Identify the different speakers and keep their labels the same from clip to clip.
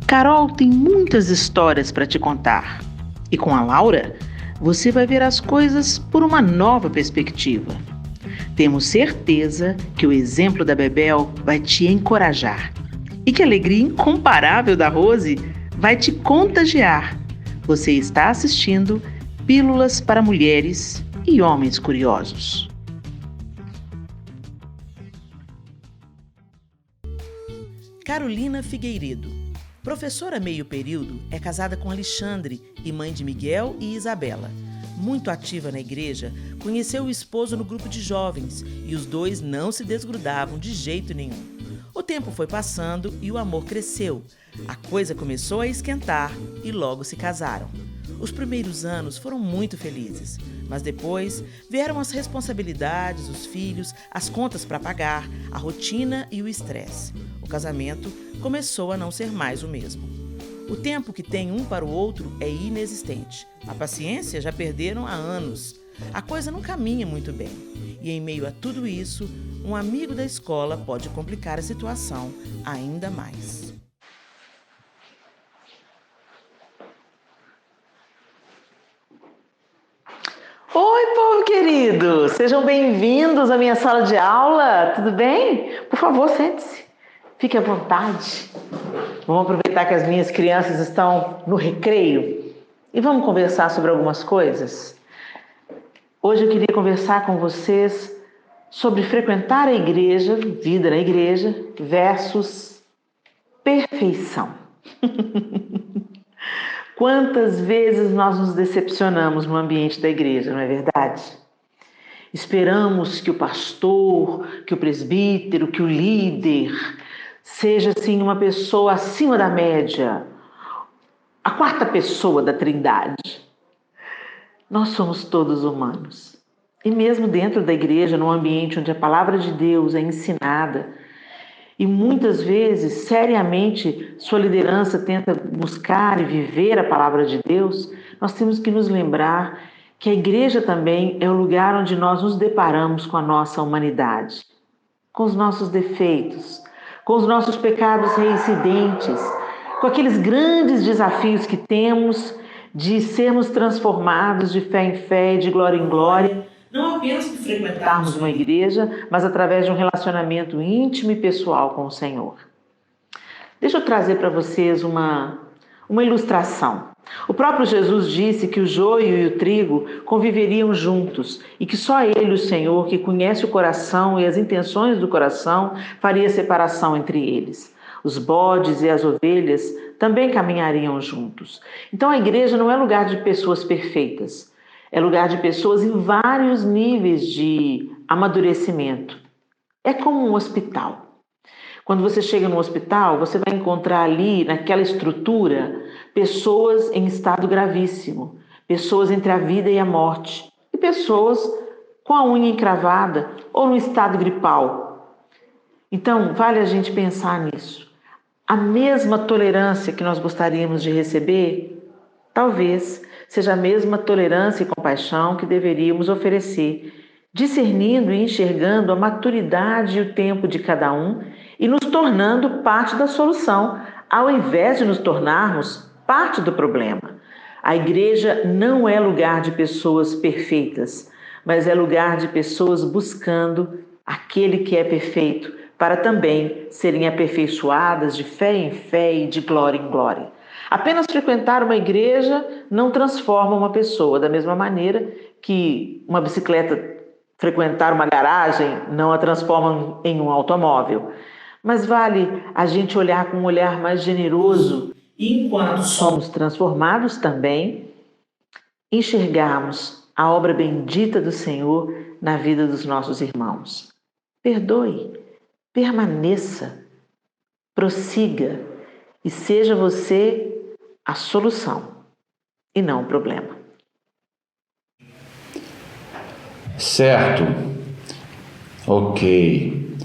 Speaker 1: Carol tem muitas histórias para te contar. E com a Laura, você vai ver as coisas por uma nova perspectiva. Temos certeza que o exemplo da Bebel vai te encorajar e que a alegria incomparável da Rose vai te contagiar. Você está assistindo Pílulas para Mulheres e Homens Curiosos.
Speaker 2: Carolina Figueiredo, professora meio período, é casada com Alexandre e mãe de Miguel e Isabela. Muito ativa na igreja, conheceu o esposo no grupo de jovens e os dois não se desgrudavam de jeito nenhum. O tempo foi passando e o amor cresceu. A coisa começou a esquentar e logo se casaram. Os primeiros anos foram muito felizes, mas depois vieram as responsabilidades, os filhos, as contas para pagar, a rotina e o estresse. O casamento começou a não ser mais o mesmo. O tempo que tem um para o outro é inexistente. A paciência já perderam há anos. A coisa não caminha muito bem. E em meio a tudo isso, um amigo da escola pode complicar a situação ainda mais.
Speaker 1: Oi, povo querido! Sejam bem-vindos à minha sala de aula, tudo bem? Por favor, sente-se, fique à vontade. Vamos aproveitar que as minhas crianças estão no recreio e vamos conversar sobre algumas coisas. Hoje eu queria conversar com vocês sobre frequentar a igreja, vida na igreja, versus perfeição. Quantas vezes nós nos decepcionamos no ambiente da igreja, não é verdade? Esperamos que o pastor, que o presbítero, que o líder seja assim uma pessoa acima da média, a quarta pessoa da Trindade. Nós somos todos humanos. E mesmo dentro da igreja, num ambiente onde a palavra de Deus é ensinada, e muitas vezes, seriamente, sua liderança tenta buscar e viver a palavra de Deus, nós temos que nos lembrar que a igreja também é o lugar onde nós nos deparamos com a nossa humanidade, com os nossos defeitos, com os nossos pecados reincidentes, com aqueles grandes desafios que temos de sermos transformados de fé em fé e de glória em glória, não apenas por frequentarmos uma igreja, mas através de um relacionamento íntimo e pessoal com o Senhor. Deixa eu trazer para vocês uma ilustração. O próprio Jesus disse que o joio e o trigo conviveriam juntos e que só Ele, o Senhor, que conhece o coração e as intenções do coração, faria separação entre eles. Os bodes e as ovelhas também caminhariam juntos. Então a igreja não é lugar de pessoas perfeitas. É lugar de pessoas em vários níveis de amadurecimento. É como um hospital. Quando você chega no hospital, você vai encontrar ali, naquela estrutura, pessoas em estado gravíssimo, pessoas entre a vida e a morte, e pessoas com a unha encravada ou no estado gripal. Então, vale a gente pensar nisso. A mesma tolerância que nós gostaríamos de receber, talvez seja a mesma tolerância e compaixão que deveríamos oferecer, discernindo e enxergando a maturidade e o tempo de cada um e nos tornando parte da solução, ao invés de nos tornarmos parte do problema. A igreja não é lugar de pessoas perfeitas, mas é lugar de pessoas buscando aquele que é perfeito, para também serem aperfeiçoadas de fé em fé e de glória em glória. Apenas frequentar uma igreja não transforma uma pessoa, da mesma maneira que uma bicicleta frequentar uma garagem não a transforma em um automóvel. Mas vale a gente olhar com um olhar mais generoso e, enquanto somos transformados também, enxergarmos a obra bendita do Senhor na vida dos nossos irmãos. Perdoe, permaneça, prossiga e seja você a solução e não o problema.
Speaker 3: Certo. Ok.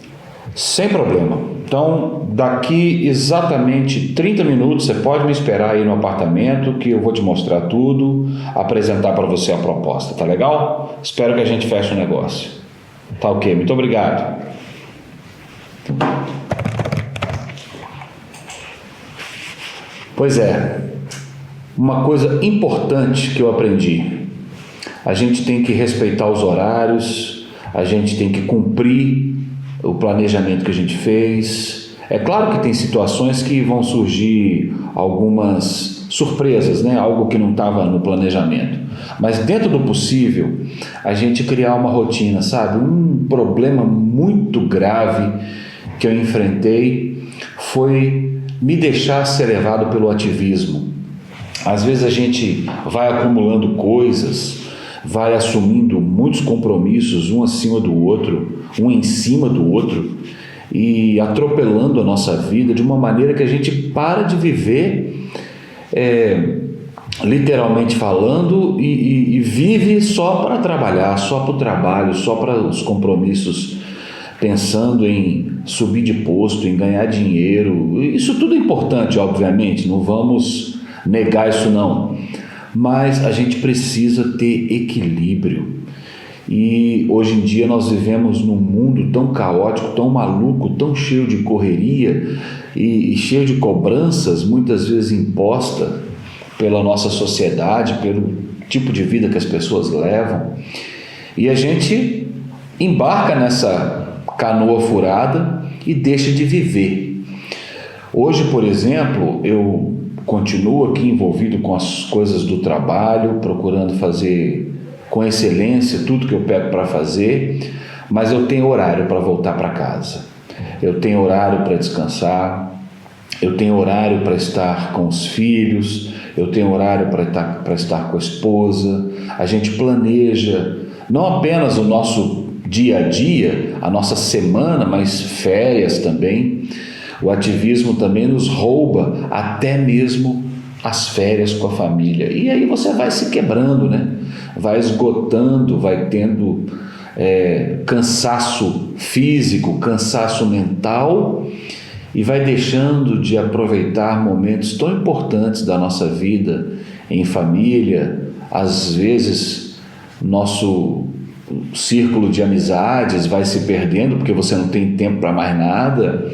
Speaker 3: Sem problema. Então, daqui exatamente 30 minutos, você pode me esperar aí no apartamento que eu vou te mostrar tudo, apresentar para você a proposta, tá legal? Espero que a gente feche o negócio. Tá ok, muito obrigado. Pois é, uma coisa importante que eu aprendi: a gente tem que respeitar os horários, a gente tem que cumprir o planejamento que a gente fez. É claro que tem situações que vão surgir algumas surpresas, né? Algo que não estava no planejamento. Mas dentro do possível, a gente criar uma rotina, sabe? Um problema muito grave que eu enfrentei foi me deixar ser levado pelo ativismo. Às vezes a gente vai acumulando coisas, vai assumindo muitos compromissos, um acima do outro, um em cima do outro, e atropelando a nossa vida de uma maneira que a gente para de viver, literalmente falando, e vive só para trabalhar, só para o trabalho, só para os compromissos, pensando em subir de posto, em ganhar dinheiro. Isso tudo é importante, obviamente, não vamos negar isso não, mas a gente precisa ter equilíbrio. E hoje em dia nós vivemos num mundo tão caótico, tão maluco, tão cheio de correria e cheio de cobranças, muitas vezes imposta pela nossa sociedade, pelo tipo de vida que as pessoas levam, e a gente embarca nessa canoa furada e deixa de viver. Hoje, por exemplo, eu continuo aqui envolvido com as coisas do trabalho, procurando fazer com excelência tudo que eu pego para fazer, mas eu tenho horário para voltar para casa, eu tenho horário para descansar, eu tenho horário para estar com os filhos, eu tenho horário para estar com a esposa. A gente planeja não apenas o nosso dia a dia, a nossa semana, mas férias também. O ativismo também nos rouba até mesmo as férias com a família. E aí você vai se quebrando, né? Vai esgotando, vai tendo cansaço físico, cansaço mental, e vai deixando de aproveitar momentos tão importantes da nossa vida em família. Às vezes nosso círculo de amizades vai se perdendo porque você não tem tempo para mais nada.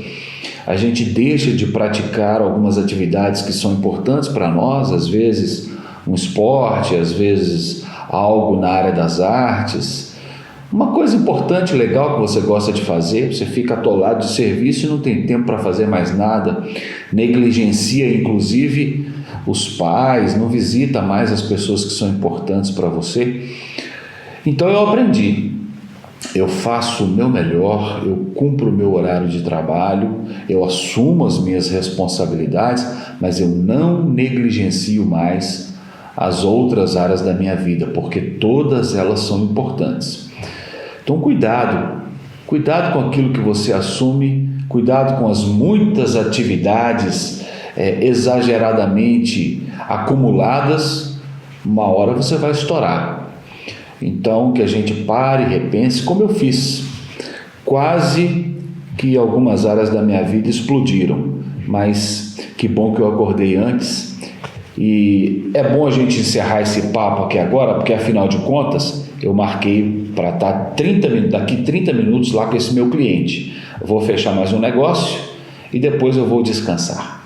Speaker 3: A gente deixa de praticar algumas atividades que são importantes para nós, às vezes um esporte, às vezes algo na área das artes. Uma coisa importante, legal que você gosta de fazer, você fica atolado de serviço e não tem tempo para fazer mais nada, negligencia inclusive os pais, não visita mais as pessoas que são importantes para você. Então eu aprendi, eu faço o meu melhor, eu cumpro o meu horário de trabalho, eu assumo as minhas responsabilidades, mas eu não negligencio mais as outras áreas da minha vida, porque todas elas são importantes. Então cuidado com aquilo que você assume, cuidado com as muitas atividades exageradamente acumuladas, uma hora você vai estourar. Então que a gente pare e repense, como eu fiz. Quase que algumas áreas da minha vida explodiram, mas que bom que eu acordei antes. E é bom a gente encerrar esse papo aqui agora, porque afinal de contas eu marquei para estar daqui 30 minutos lá com esse meu cliente. Eu vou fechar mais um negócio e depois eu vou descansar.